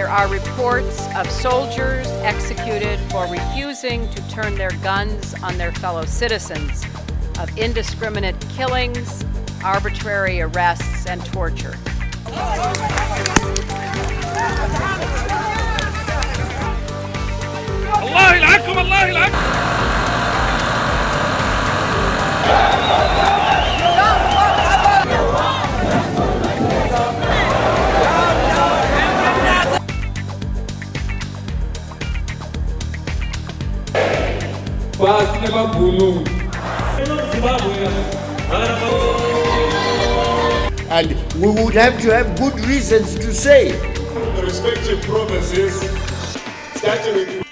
there are reports of soldiers executed for refusing to turn their guns on their fellow citizens, of indiscriminate killings, arbitrary arrests, and torture. الله يلعنكم الله يلعنكم. And we would have to have good reasons to say. The respective provinces, starting with